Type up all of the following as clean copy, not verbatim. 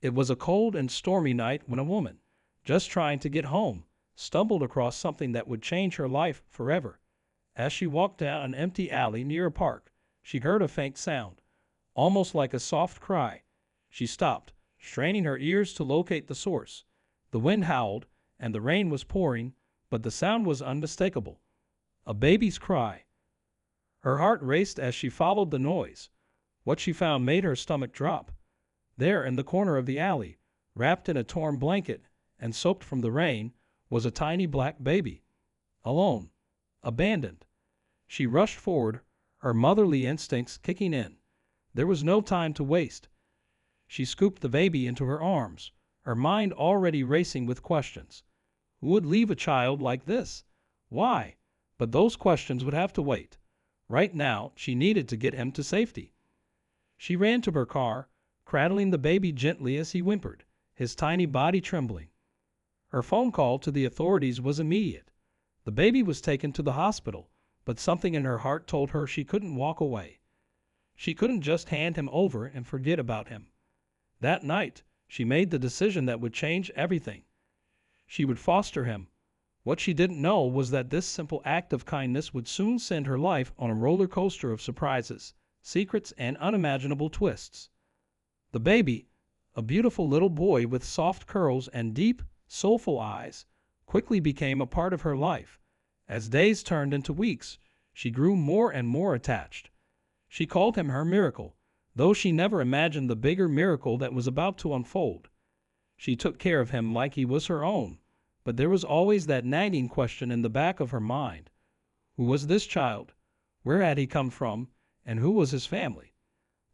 It was a cold and stormy night when a woman, just trying to get home, stumbled across something that would change her life forever. As she walked down an empty alley near a park, she heard a faint sound, almost like a soft cry. She stopped, straining her ears to locate the source. The wind howled, and the rain was pouring, but the sound was unmistakable. A baby's cry. Her heart raced as she followed the noise. What she found made her stomach drop. There in the corner of the alley, wrapped in a torn blanket and soaked from the rain, was a tiny black baby. Alone. Abandoned. She rushed forward, her motherly instincts kicking in. There was no time to waste. She scooped the baby into her arms, her mind already racing with questions. Who would leave a child like this? Why? But those questions would have to wait. Right now, she needed to get him to safety. She ran to her car, cradling the baby gently as he whimpered, his tiny body trembling. Her phone call to the authorities was immediate. The baby was taken to the hospital, but something in her heart told her she couldn't walk away. She couldn't just hand him over and forget about him. That night, she made the decision that would change everything. She would foster him. What she didn't know was that this simple act of kindness would soon send her life on a roller coaster of surprises, secrets, and unimaginable twists. The baby, a beautiful little boy with soft curls and deep, soulful eyes, quickly became a part of her life. As days turned into weeks, she grew more and more attached. She called him her miracle, though she never imagined the bigger miracle that was about to unfold. She took care of him like he was her own, but there was always that nagging question in the back of her mind. Who was this child? Where had he come from? And who was his family?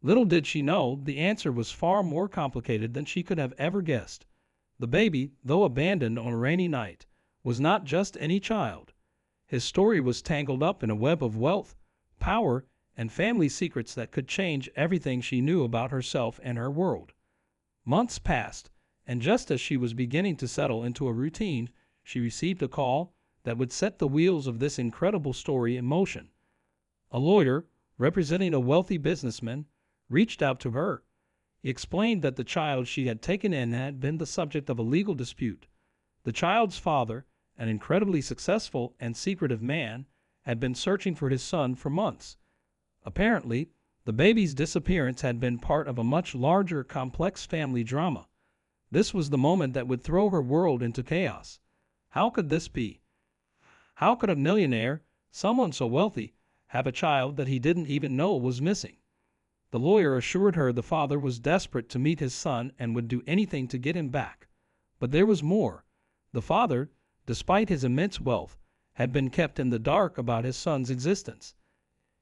Little did she know, the answer was far more complicated than she could have ever guessed. The baby, though abandoned on a rainy night, was not just any child. His story was tangled up in a web of wealth, power, and family secrets that could change everything she knew about herself and her world. Months passed, and just as she was beginning to settle into a routine, she received a call that would set the wheels of this incredible story in motion. A lawyer, representing a wealthy businessman, reached out to her. He explained that the child she had taken in had been the subject of a legal dispute. The child's father, an incredibly successful and secretive man, had been searching for his son for months. Apparently, the baby's disappearance had been part of a much larger, complex family drama. This was the moment that would throw her world into chaos. How could this be? How could a millionaire, someone so wealthy, have a child that he didn't even know was missing? The lawyer assured her the father was desperate to meet his son and would do anything to get him back. But there was more. The father, despite his immense wealth, had been kept in the dark about his son's existence.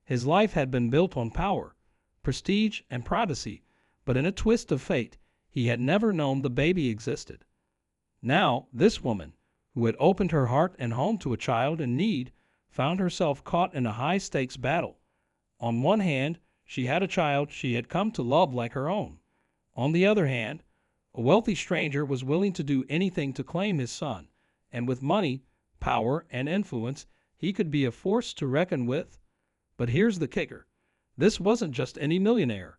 His life had been built on power, prestige, and privacy, but in a twist of fate, he had never known the baby existed. Now, this woman, who had opened her heart and home to a child in need, found herself caught in a high-stakes battle. On one hand, she had a child she had come to love like her own. On the other hand, a wealthy stranger was willing to do anything to claim his son, and with money, power, and influence, he could be a force to reckon with. But here's the kicker. This wasn't just any millionaire.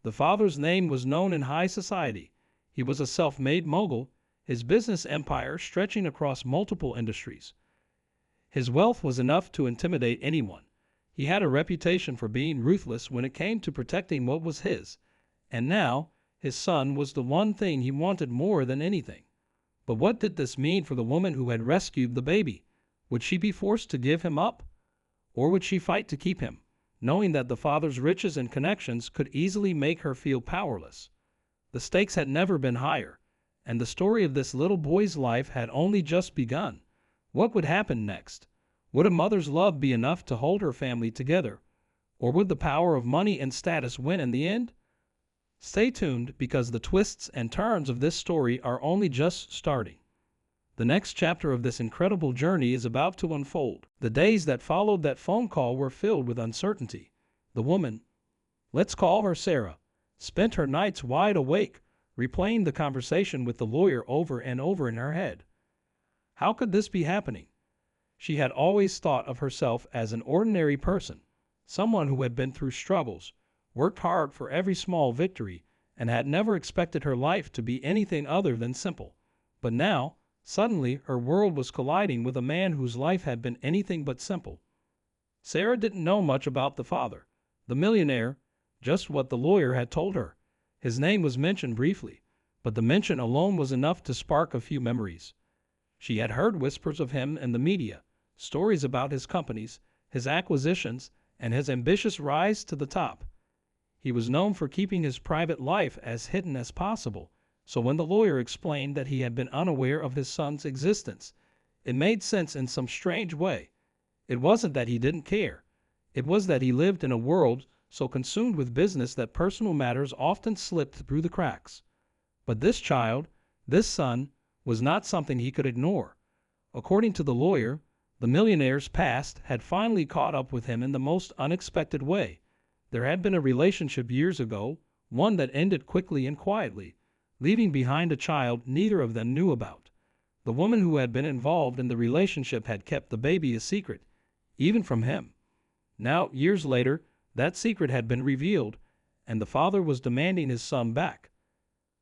The father's name was known in high society. He was a self-made mogul, his business empire stretching across multiple industries. His wealth was enough to intimidate anyone. He had a reputation for being ruthless when it came to protecting what was his, and now his son was the one thing he wanted more than anything. But what did this mean for the woman who had rescued the baby? Would she be forced to give him up? Or would she fight to keep him, knowing that the father's riches and connections could easily make her feel powerless? The stakes had never been higher, and the story of this little boy's life had only just begun. What would happen next? Would a mother's love be enough to hold her family together? Or would the power of money and status win in the end? Stay tuned, because the twists and turns of this story are only just starting. The next chapter of this incredible journey is about to unfold. The days that followed that phone call were filled with uncertainty. The woman, let's call her Sarah, spent her nights wide awake, replaying the conversation with the lawyer over and over in her head. How could this be happening? She had always thought of herself as an ordinary person, someone who had been through struggles, worked hard for every small victory, and had never expected her life to be anything other than simple. But now, suddenly, her world was colliding with a man whose life had been anything but simple. Sarah didn't know much about the father, the millionaire, just what the lawyer had told her. His name was mentioned briefly, but the mention alone was enough to spark a few memories. She had heard whispers of him in the media, stories about his companies, his acquisitions, and his ambitious rise to the top. He was known for keeping his private life as hidden as possible, so when the lawyer explained that he had been unaware of his son's existence, it made sense in some strange way. It wasn't that he didn't care. It was that he lived in a world so consumed with business that personal matters often slipped through the cracks. But this child, this son, was not something he could ignore. According to the lawyer, the millionaire's past had finally caught up with him in the most unexpected way. There had been a relationship years ago, one that ended quickly and quietly, leaving behind a child neither of them knew about. The woman who had been involved in the relationship had kept the baby a secret, even from him. Now, years later, that secret had been revealed, and the father was demanding his son back.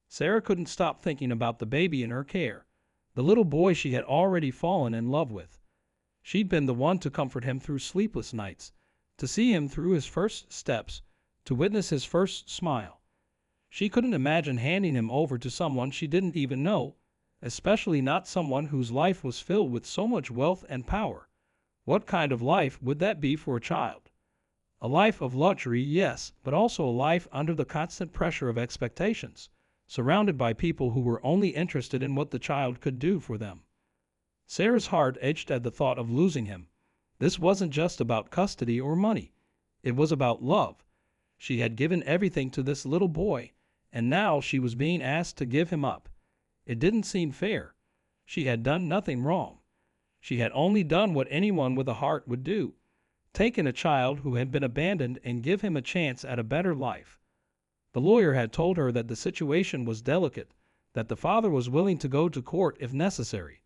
Sarah couldn't stop thinking about the baby in her care, the little boy she had already fallen in love with. She'd been the one to comfort him through sleepless nights, to see him through his first steps, to witness his first smile. She couldn't imagine handing him over to someone she didn't even know, especially not someone whose life was filled with so much wealth and power. What kind of life would that be for a child? A life of luxury, yes, but also a life under the constant pressure of expectations, surrounded by people who were only interested in what the child could do for them. Sarah's heart ached at the thought of losing him. This wasn't just about custody or money. It was about love. She had given everything to this little boy, and now she was being asked to give him up. It didn't seem fair. She had done nothing wrong. She had only done what anyone with a heart would do, taken a child who had been abandoned and give him a chance at a better life. The lawyer had told her that the situation was delicate, that the father was willing to go to court if necessary.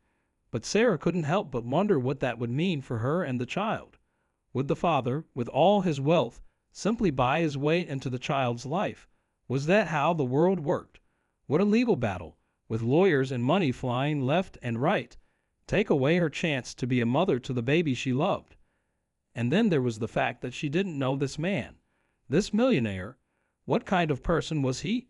But Sarah couldn't help but wonder what that would mean for her and the child. Would the father, with all his wealth, simply buy his way into the child's life? Was that how the world worked? Would a legal battle, with lawyers and money flying left and right, take away her chance to be a mother to the baby she loved? And then there was the fact that she didn't know this man, this millionaire. What kind of person was he?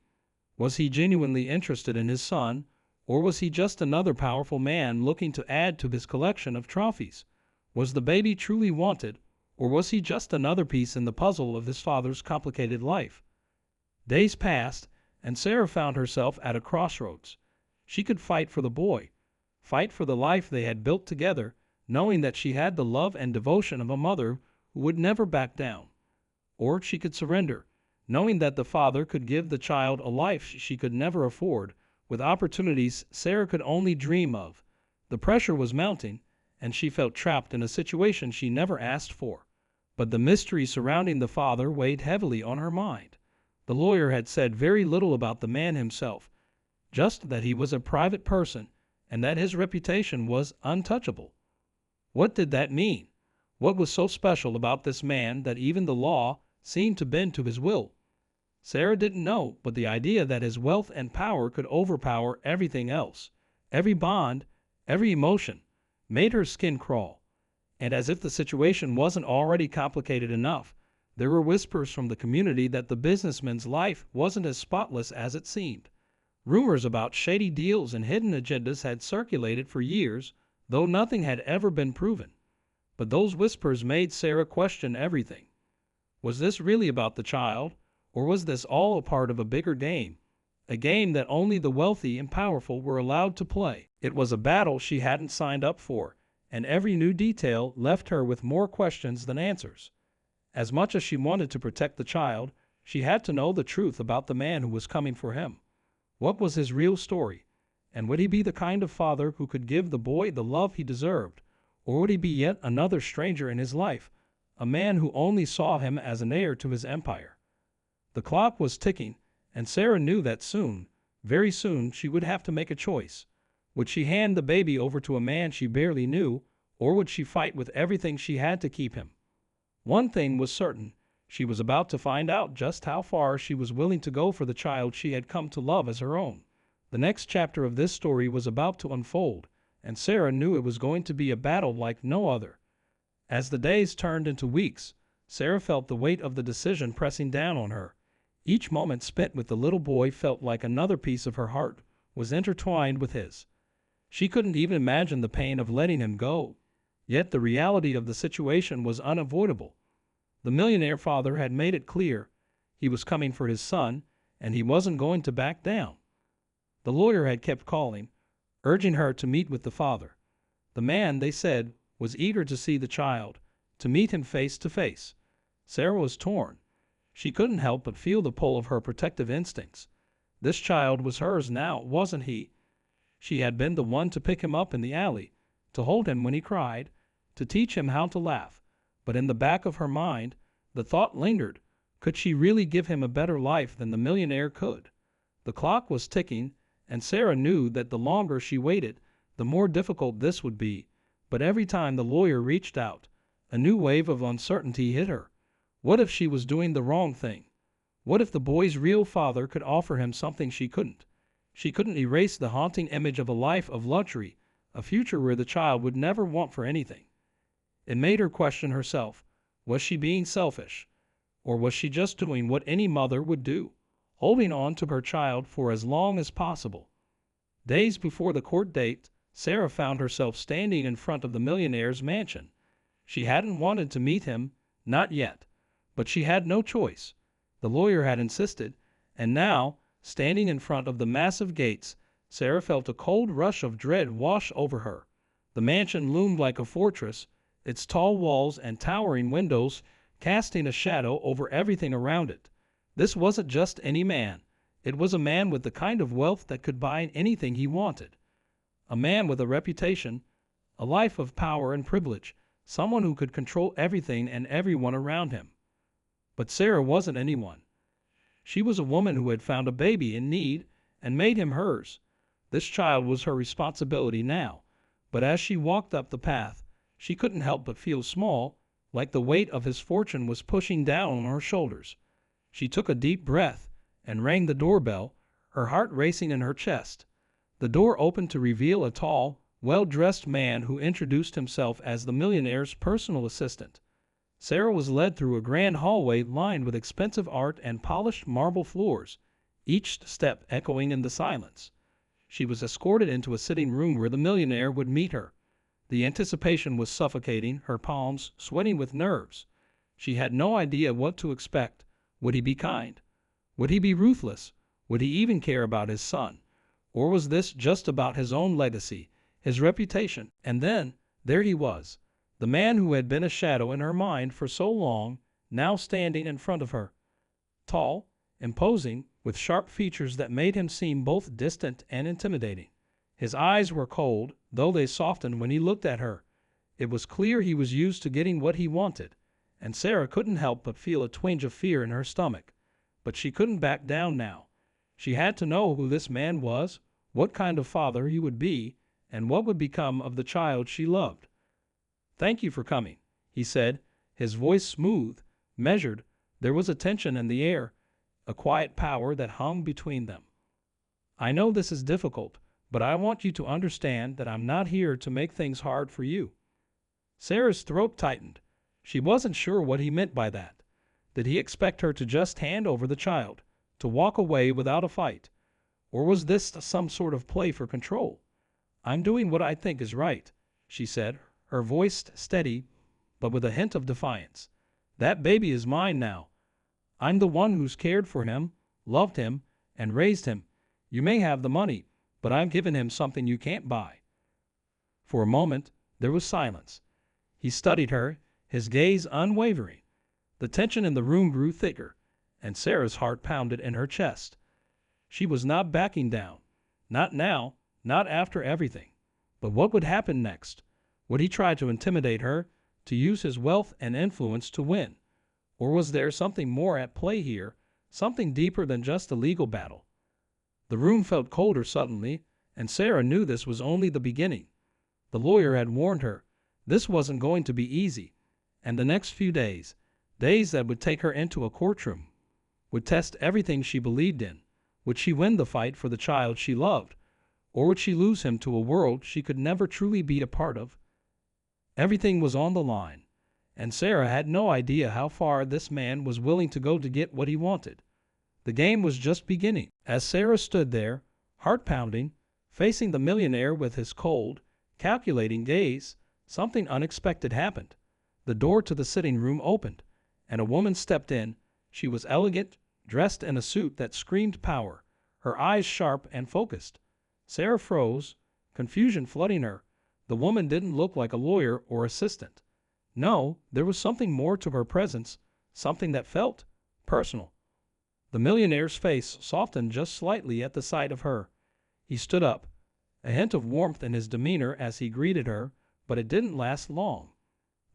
Was he genuinely interested in his son, or was he just another powerful man looking to add to his collection of trophies? Was the baby truly wanted, or was he just another piece in the puzzle of his father's complicated life? Days passed, and Sarah found herself at a crossroads. She could fight for the boy, fight for the life they had built together, knowing that she had the love and devotion of a mother who would never back down. Or she could surrender, knowing that the father could give the child a life she could never afford, with opportunities Sarah could only dream of. The pressure was mounting, and she felt trapped in a situation she never asked for. But the mystery surrounding the father weighed heavily on her mind. The lawyer had said very little about the man himself, just that he was a private person and that his reputation was untouchable. What did that mean? What was so special about this man that even the law seemed to bend to his will? Sarah didn't know, but the idea that his wealth and power could overpower everything else, every bond, every emotion, made her skin crawl. And as if the situation wasn't already complicated enough, there were whispers from the community that the businessman's life wasn't as spotless as it seemed. Rumors about shady deals and hidden agendas had circulated for years, though nothing had ever been proven. But those whispers made Sarah question everything. Was this really about the child? Or was this all a part of a bigger game, a game that only the wealthy and powerful were allowed to play? It was a battle she hadn't signed up for, and every new detail left her with more questions than answers. As much as she wanted to protect the child, she had to know the truth about the man who was coming for him. What was his real story? And would he be the kind of father who could give the boy the love he deserved? Or would he be yet another stranger in his life, a man who only saw him as an heir to his empire? The clock was ticking, and Sarah knew that soon, very soon, she would have to make a choice. Would she hand the baby over to a man she barely knew, or would she fight with everything she had to keep him? One thing was certain, She was about to find out just how far she was willing to go for the child she had come to love as her own. The next chapter of this story was about to unfold, and Sarah knew it was going to be a battle like no other. As the days turned into weeks, Sarah felt the weight of the decision pressing down on her. Each moment spent with the little boy felt like another piece of her heart was intertwined with his. She couldn't even imagine the pain of letting him go. Yet the reality of the situation was unavoidable. The millionaire father had made it clear he was coming for his son, and he wasn't going to back down. The lawyer had kept calling, urging her to meet with the father. The man, they said, was eager to see the child, to meet him face to face. Sarah was torn. She couldn't help but feel the pull of her protective instincts. This child was hers now, wasn't he? She had been the one to pick him up in the alley, to hold him when he cried, to teach him how to laugh. But in the back of her mind, the thought lingered, could she really give him a better life than the millionaire could? The clock was ticking, and Sarah knew that the longer she waited, the more difficult this would be. But every time the lawyer reached out, a new wave of uncertainty hit her. What if she was doing the wrong thing? What if the boy's real father could offer him something she couldn't? She couldn't erase the haunting image of a life of luxury, a future where the child would never want for anything. It made her question herself. Was she being selfish? Or was she just doing what any mother would do, holding on to her child for as long as possible? Days before the court date, Sarah found herself standing in front of the millionaire's mansion. She hadn't wanted to meet him, not yet, but she had no choice. The lawyer had insisted, and now, standing in front of the massive gates, Sarah felt a cold rush of dread wash over her. The mansion loomed like a fortress, its tall walls and towering windows casting a shadow over everything around it. This wasn't just any man. It was a man with the kind of wealth that could buy anything he wanted. A man with a reputation, a life of power and privilege, someone who could control everything and everyone around him. But Sarah wasn't anyone. She was a woman who had found a baby in need and made him hers. This child was her responsibility now. But as she walked up the path, she couldn't help but feel small, like the weight of his fortune was pushing down on her shoulders. She took a deep breath and rang the doorbell, her heart racing in her chest. The door opened to reveal a tall, well-dressed man who introduced himself as the millionaire's personal assistant. Sarah was led through a grand hallway lined with expensive art and polished marble floors, each step echoing in the silence. She was escorted into a sitting room where the millionaire would meet her. The anticipation was suffocating, her palms sweating with nerves. She had no idea what to expect. Would he be kind? Would he be ruthless? Would he even care about his son? Or was this just about his own legacy, his reputation? And then, there he was, the man who had been a shadow in her mind for so long, now standing in front of her. Tall, imposing, with sharp features that made him seem both distant and intimidating. His eyes were cold, though they softened when he looked at her. It was clear he was used to getting what he wanted, and Sarah couldn't help but feel a twinge of fear in her stomach. But she couldn't back down now. She had to know who this man was, what kind of father he would be, and what would become of the child she loved. "Thank you for coming," he said, his voice smooth, measured. There was a tension in the air, a quiet power that hung between them. "I know this is difficult, but I want you to understand that I'm not here to make things hard for you." Sarah's throat tightened. She wasn't sure what he meant by that. Did he expect her to just hand over the child, to walk away without a fight? Or was this some sort of play for control? "I'm doing what I think is right," she said, her voice steady, but with a hint of defiance. "That baby is mine now. I'm the one who's cared for him, loved him, and raised him. You may have the money, but I'm giving him something you can't buy." For a moment, there was silence. He studied her, his gaze unwavering. The tension in the room grew thicker, and Sarah's heart pounded in her chest. She was not backing down. Not now, not after everything. But what would happen next? Would he try to intimidate her, to use his wealth and influence to win? Or was there something more at play here, something deeper than just a legal battle? The room felt colder suddenly, and Sarah knew this was only the beginning. The lawyer had warned her. This wasn't going to be easy. And the next few days, Days that would take her into a courtroom, would test everything she believed in. Would she win the fight for the child she loved, or would she lose him to a world she could never truly be a part of? Everything was on the line, and Sarah had no idea how far this man was willing to go to get what he wanted. The game was just beginning. As Sarah stood there, heart pounding, facing the millionaire with his cold, calculating gaze, something unexpected happened. The door to the sitting room opened, and a woman stepped in. She was elegant, dressed in a suit that screamed power, her eyes sharp and focused. Sarah froze, confusion flooding her. The woman didn't look like a lawyer or assistant. No, there was something more to her presence, something that felt personal. The millionaire's face softened just slightly at the sight of her. He stood up, a hint of warmth in his demeanor as he greeted her, but it didn't last long.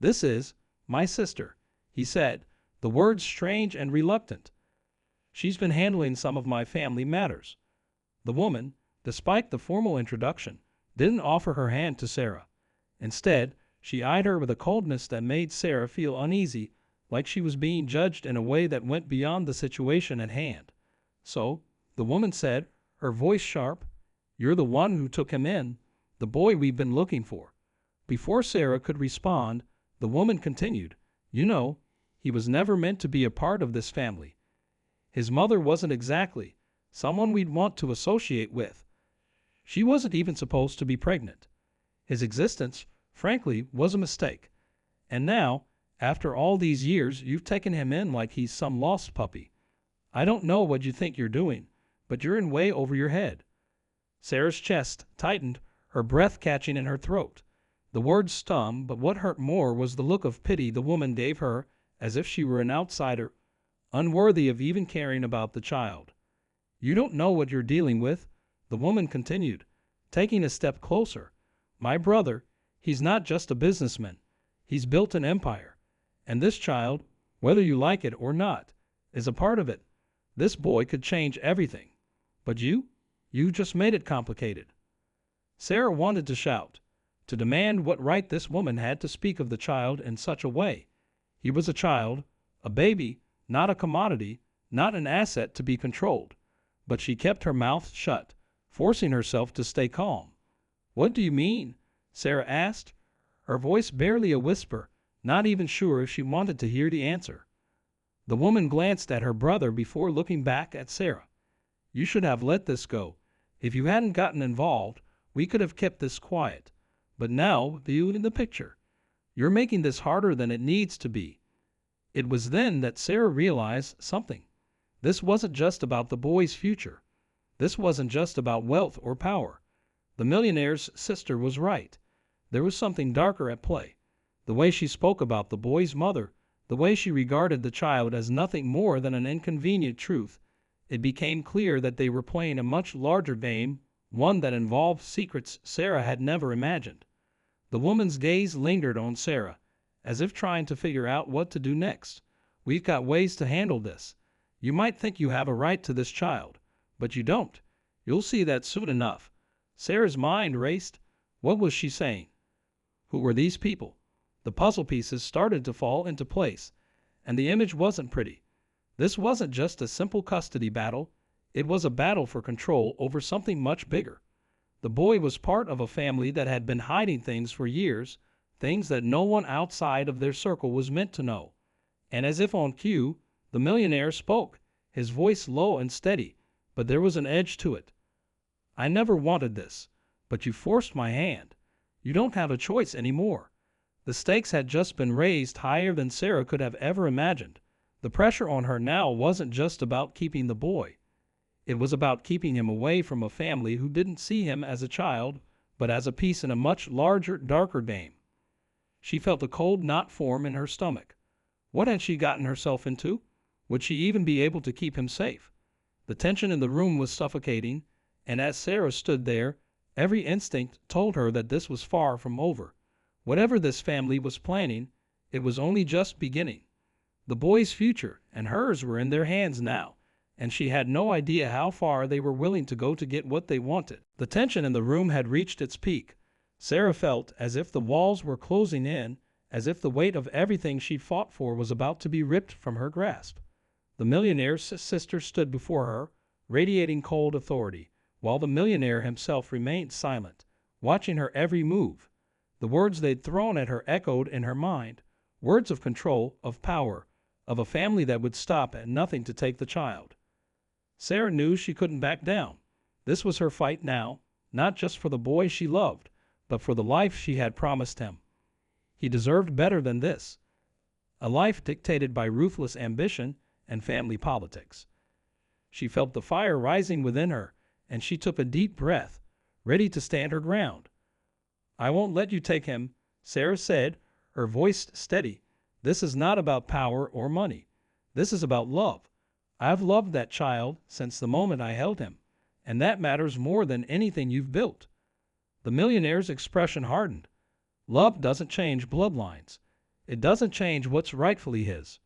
"This is my sister," he said, the words strange and reluctant. "She's been handling some of my family matters." The woman, despite the formal introduction, didn't offer her hand to Sarah. Instead, she eyed her with a coldness that made Sarah feel uneasy, like she was being judged in a way that went beyond the situation at hand. "So," the woman said, her voice sharp, "you're the one who took him in, the boy we've been looking for." Before Sarah could respond, the woman continued, "You know, he was never meant to be a part of this family. His mother wasn't exactly someone we'd want to associate with. She wasn't even supposed to be pregnant. His existence, frankly, was a mistake. And now, after all these years, you've taken him in like he's some lost puppy. I don't know what you think you're doing, but you're in way over your head." Sarah's chest tightened, her breath catching in her throat. The words stung, but what hurt more was the look of pity the woman gave her, as if she were an outsider, unworthy of even caring about the child. "You don't know what you're dealing with," the woman continued, taking a step closer. "My brother, he's not just a businessman. He's built an empire. And this child, whether you like it or not, is a part of it. This boy could change everything. But you just made it complicated." Sarah wanted to shout, to demand what right this woman had to speak of the child in such a way. He was a child, a baby, not a commodity, not an asset to be controlled. But she kept her mouth shut, forcing herself to stay calm. "What do you mean?" Sarah asked, her voice barely a whisper, not even sure if she wanted to hear the answer. The woman glanced at her brother before looking back at Sarah. "You should have let this go. If you hadn't gotten involved, we could have kept this quiet. But now, viewed in the picture, you're making this harder than it needs to be." It was then that Sarah realized something. This wasn't just about the boy's future. This wasn't just about wealth or power. The millionaire's sister was right. There was something darker at play. The way she spoke about the boy's mother, the way she regarded the child as nothing more than an inconvenient truth, it became clear that they were playing a much larger game, one that involved secrets Sarah had never imagined. The woman's gaze lingered on Sarah, as if trying to figure out what to do next. "We've got ways to handle this. You might think you have a right to this child, but you don't. You'll see that soon enough." Sarah's mind raced. What was she saying? Who were these people? The puzzle pieces started to fall into place, and the image wasn't pretty. This wasn't just a simple custody battle. It was a battle for control over something much bigger. The boy was part of a family that had been hiding things for years, things that no one outside of their circle was meant to know. And as if on cue, the millionaire spoke, his voice low and steady, but there was an edge to it. "I never wanted this, but you forced my hand. You don't have a choice anymore." The stakes had just been raised higher than Sarah could have ever imagined. The pressure on her now wasn't just about keeping the boy. It was about keeping him away from a family who didn't see him as a child, but as a piece in a much larger, darker game. She felt a cold knot form in her stomach. What had she gotten herself into? Would she even be able to keep him safe? The tension in the room was suffocating, and as Sarah stood there, every instinct told her that this was far from over. Whatever this family was planning, it was only just beginning. The boy's future and hers were in their hands now, and she had no idea how far they were willing to go to get what they wanted. The tension in the room had reached its peak. Sarah felt as if the walls were closing in, as if the weight of everything she'd fought for was about to be ripped from her grasp. The millionaire's sister stood before her, radiating cold authority, while the millionaire himself remained silent, watching her every move. The words they'd thrown at her echoed in her mind, words of control, of power, of a family that would stop at nothing to take the child. Sarah knew she couldn't back down. This was her fight now, not just for the boy she loved, but for the life she had promised him. He deserved better than this, a life dictated by ruthless ambition and family politics. She felt the fire rising within her, and she took a deep breath, ready to stand her ground. "I won't let you take him," Sarah said, her voice steady. "This is not about power or money. This is about love. I've loved that child since the moment I held him, and that matters more than anything you've built." The millionaire's expression hardened. Love doesn't change bloodlines. It doesn't change what's rightfully his.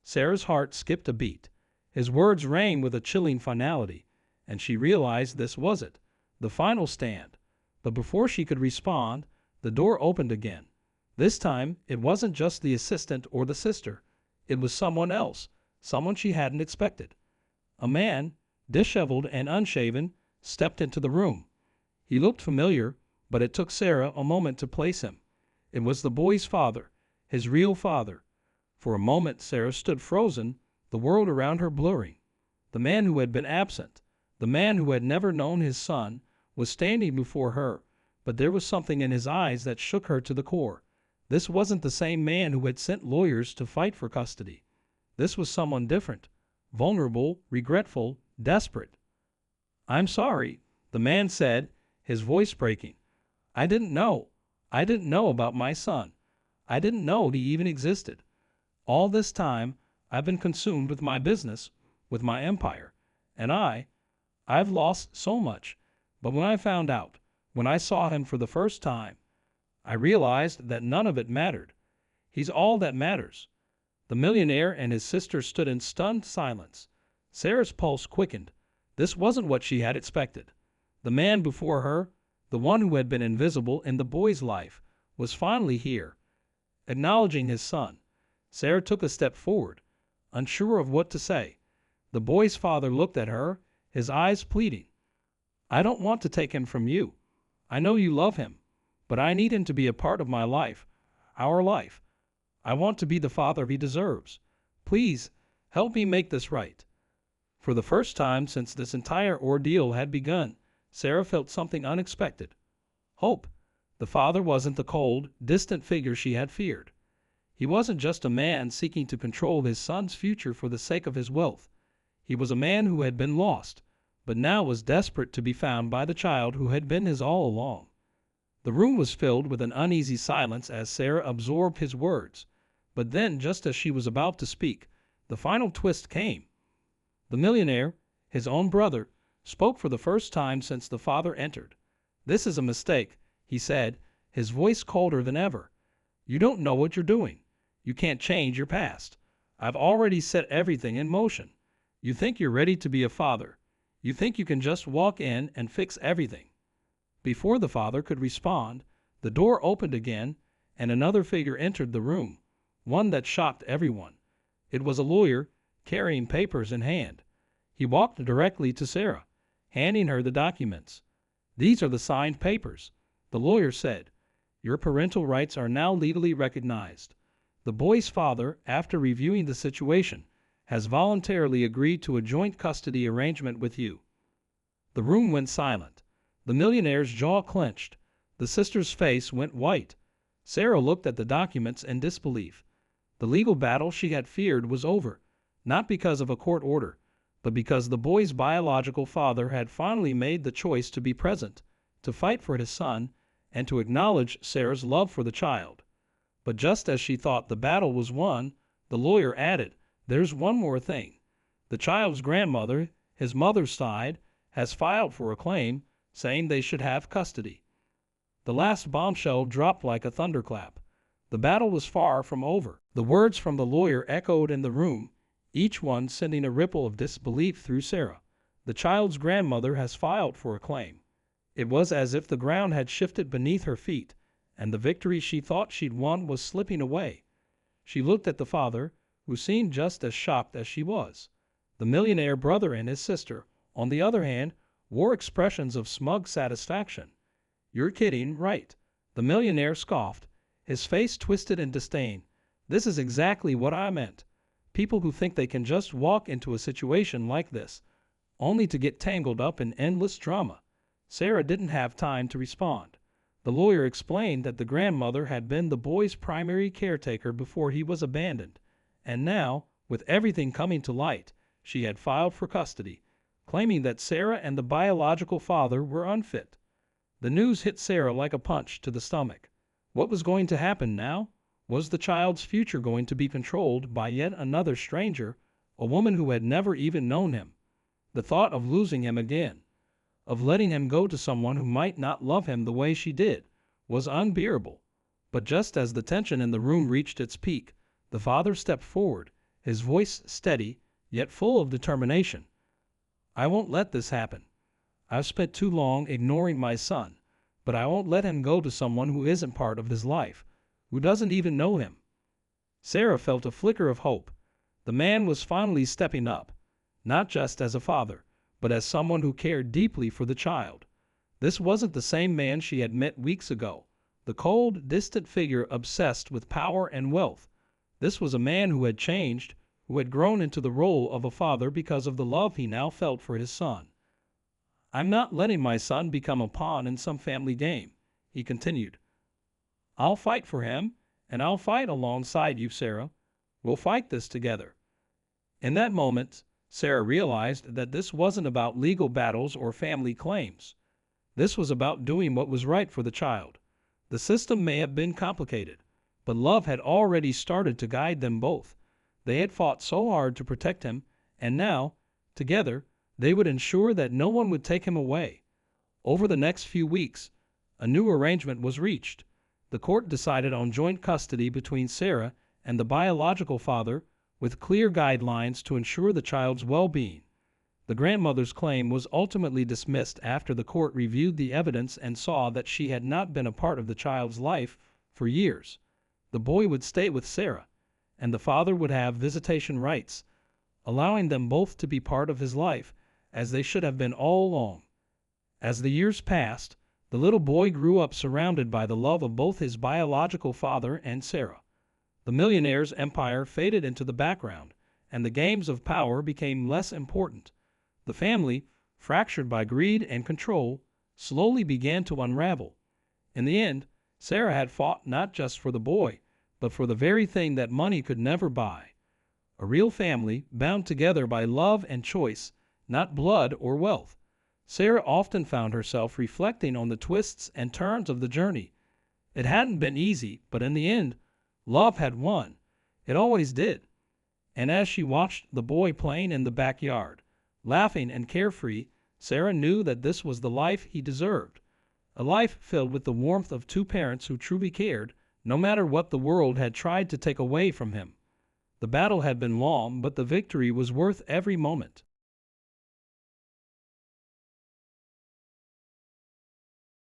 Sarah's heart skipped a beat. His words rang with a chilling finality, and she realized this was it, the final stand. But before she could respond, the door opened again. This time, it wasn't just the assistant or the sister. It was someone else, someone she hadn't expected. A man, disheveled and unshaven, stepped into the room. He looked familiar, but it took Sarah a moment to place him. It was the boy's father, his real father. For a moment Sarah stood frozen, the world around her blurring. The man who had been absent, the man who had never known his son, was standing before her, but there was something in his eyes that shook her to the core. This wasn't the same man who had sent lawyers to fight for custody. This was someone different, vulnerable, regretful, desperate. "I'm sorry," the man said, his voice breaking. I didn't know about my son. I didn't know he even existed. All this time, I've been consumed with my business, with my empire, and I've lost so much. But when I found out, when I saw him for the first time, I realized that none of it mattered. He's all that matters." The millionaire and his sister stood in stunned silence. Sarah's pulse quickened. This wasn't what she had expected. The man before her, the one who had been invisible in the boy's life, was finally here, acknowledging his son. Sarah took a step forward, unsure of what to say. The boy's father looked at her, his eyes pleading. "I don't want to take him from you. I know you love him, but I need him to be a part of my life, our life. I want to be the father he deserves. Please, help me make this right." For the first time since this entire ordeal had begun, Sarah felt something unexpected. Hope. The father wasn't the cold, distant figure she had feared. He wasn't just a man seeking to control his son's future for the sake of his wealth. He was a man who had been lost, but now was desperate to be found by the child who had been his all along. The room was filled with an uneasy silence as Sarah absorbed his words. But then, just as she was about to speak, the final twist came. The millionaire, his own brother, spoke for the first time since the father entered. "This is a mistake," he said, his voice colder than ever. "You don't know what you're doing. You can't change your past. I've already set everything in motion. You think you're ready to be a father. You think you can just walk in and fix everything." Before the father could respond, the door opened again, and another figure entered the room, one that shocked everyone. It was a lawyer, carrying papers in hand. He walked directly to Sarah, handing her the documents. "These are the signed papers," the lawyer said. "Your parental rights are now legally recognized. The boy's father, after reviewing the situation, has voluntarily agreed to a joint custody arrangement with you." The room went silent. The millionaire's jaw clenched. The sister's face went white. Sarah looked at the documents in disbelief. The legal battle she had feared was over, not because of a court order, but because the boy's biological father had finally made the choice to be present, to fight for his son, and to acknowledge Sarah's love for the child. But just as she thought the battle was won, the lawyer added, "There's one more thing. The child's grandmother, his mother's side, has filed for a claim, saying they should have custody." The last bombshell dropped like a thunderclap. The battle was far from over. The words from the lawyer echoed in the room, each one sending a ripple of disbelief through Sarah. "The child's grandmother has filed for a claim." It was as if the ground had shifted beneath her feet, and the victory she thought she'd won was slipping away. She looked at the father, who seemed just as shocked as she was. The millionaire brother and his sister, on the other hand, wore expressions of smug satisfaction. "You're kidding, right?" The millionaire scoffed, his face twisted in disdain. "This is exactly what I meant. People who think they can just walk into a situation like this, only to get tangled up in endless drama." Sarah didn't have time to respond. The lawyer explained that the grandmother had been the boy's primary caretaker before he was abandoned, and now, with everything coming to light, she had filed for custody, claiming that Sarah and the biological father were unfit. The news hit Sarah like a punch to the stomach. What was going to happen now? Was the child's future going to be controlled by yet another stranger, a woman who had never even known him? The thought of losing him again, of letting him go to someone who might not love him the way she did, was unbearable. But just as the tension in the room reached its peak, the father stepped forward, his voice steady, yet full of determination. "I won't let this happen. I've spent too long ignoring my son, but I won't let him go to someone who isn't part of his life, who doesn't even know him." Sarah felt a flicker of hope. The man was finally stepping up, not just as a father, but as someone who cared deeply for the child. This wasn't the same man she had met weeks ago, the cold, distant figure obsessed with power and wealth. This was a man who had changed, who had grown into the role of a father because of the love he now felt for his son. "I'm not letting my son become a pawn in some family game," he continued. "I'll fight for him, and I'll fight alongside you, Sarah. We'll fight this together." In that moment, Sarah realized that this wasn't about legal battles or family claims. This was about doing what was right for the child. The system may have been complicated, but love had already started to guide them both. They had fought so hard to protect him, and now, together, they would ensure that no one would take him away. Over the next few weeks, a new arrangement was reached. The court decided on joint custody between Sarah and the biological father, with clear guidelines to ensure the child's well-being. The grandmother's claim was ultimately dismissed after the court reviewed the evidence and saw that she had not been a part of the child's life for years. The boy would stay with Sarah, and the father would have visitation rights, allowing them both to be part of his life, as they should have been all along. As the years passed, the little boy grew up surrounded by the love of both his biological father and Sarah. The millionaire's empire faded into the background, and the games of power became less important. The family, fractured by greed and control, slowly began to unravel. In the end, Sarah had fought not just for the boy, but for the very thing that money could never buy. A real family bound together by love and choice, not blood or wealth. Sarah often found herself reflecting on the twists and turns of the journey. It hadn't been easy, but in the end, love had won. It always did. And as she watched the boy playing in the backyard, laughing and carefree, Sarah knew that this was the life he deserved. A life filled with the warmth of two parents who truly cared, no matter what the world had tried to take away from him. The battle had been long, but the victory was worth every moment.